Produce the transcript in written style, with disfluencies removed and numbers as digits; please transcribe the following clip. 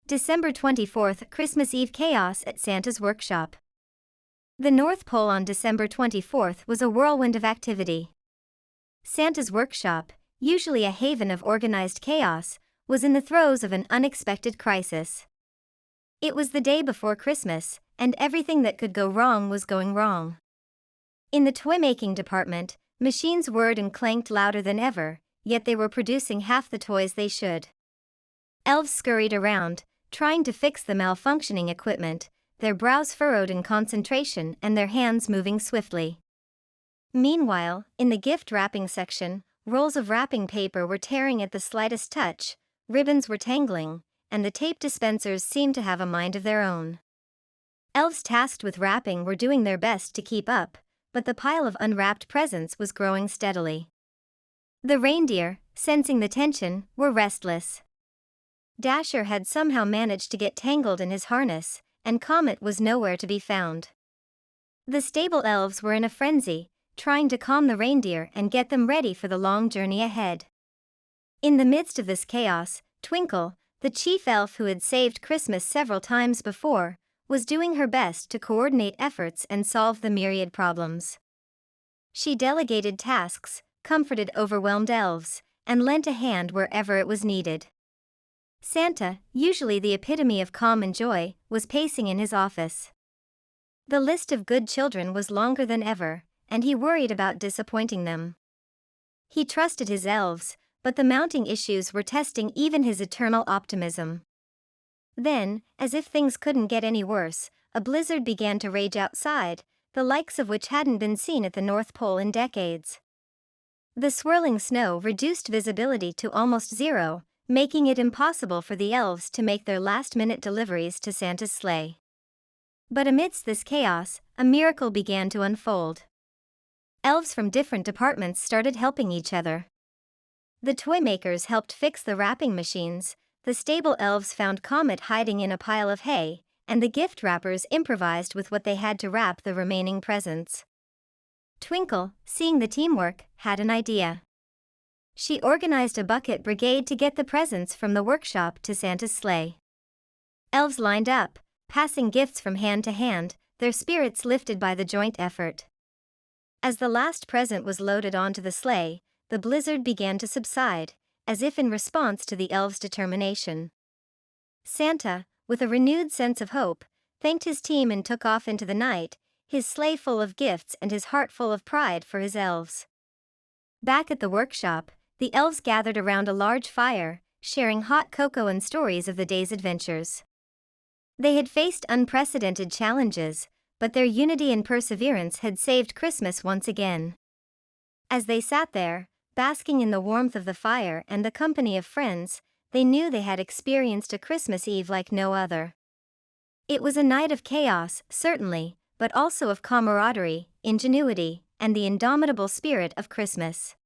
December 24th, Christmas Eve chaos at Santa's workshop. The North Pole on December 24th was a whirlwind of activity. Santa's workshop, usually a haven of organized chaos, was in the throes of an unexpected crisis. It was the day before Christmas, and everything that could go wrong was going wrong. In the toy-making department, machines whirred and clanked louder than ever, yet they were producing half the toys they should. Elves scurried around, trying to fix the malfunctioning equipment, their brows furrowed in concentration and their hands moving swiftly. Meanwhile, in the gift wrapping section, rolls of wrapping paper were tearing at the slightest touch, ribbons were tangling, and the tape dispensers seemed to have a mind of their own. Elves tasked with wrapping were doing their best to keep up, but the pile of unwrapped presents was growing steadily. The reindeer, sensing the tension, were restless. Dasher had somehow managed to get tangled in his harness, and Comet was nowhere to be found. The stable elves were in a frenzy, trying to calm the reindeer and get them ready for the long journey ahead. In the midst of this chaos, Twinkle, the chief elf who had saved Christmas several times before, was doing her best to coordinate efforts and solve the myriad problems. She delegated tasks, comforted overwhelmed elves, and lent a hand wherever it was needed. Santa, usually the epitome of calm and joy, was pacing in his office. The list of good children was longer than ever, and he worried about disappointing them. He trusted his elves, but the mounting issues were testing even his eternal optimism. Then, as if things couldn't get any worse, a blizzard began to rage outside, the likes of which hadn't been seen at the North Pole in decades. The swirling snow reduced visibility to almost zero, making it impossible for the elves to make their last-minute deliveries to Santa's sleigh. But amidst this chaos, a miracle began to unfold. Elves from different departments started helping each other. The toy makers helped fix the wrapping machines, the stable elves found Comet hiding in a pile of hay, and the gift wrappers improvised with what they had to wrap the remaining presents. Twinkle, seeing the teamwork, had an idea. She organized a bucket brigade to get the presents from the workshop to Santa's sleigh. Elves lined up, passing gifts from hand to hand, their spirits lifted by the joint effort. As the last present was loaded onto the sleigh, the blizzard began to subside, as if in response to the elves' determination. Santa, with a renewed sense of hope, thanked his team and took off into the night, his sleigh full of gifts and his heart full of pride for his elves. Back at the workshop, the elves gathered around a large fire, sharing hot cocoa and stories of the day's adventures. They had faced unprecedented challenges, but their unity and perseverance had saved Christmas once again. As they sat there, basking in the warmth of the fire and the company of friends, they knew they had experienced a Christmas Eve like no other. It was a night of chaos, certainly, but also of camaraderie, ingenuity, and the indomitable spirit of Christmas.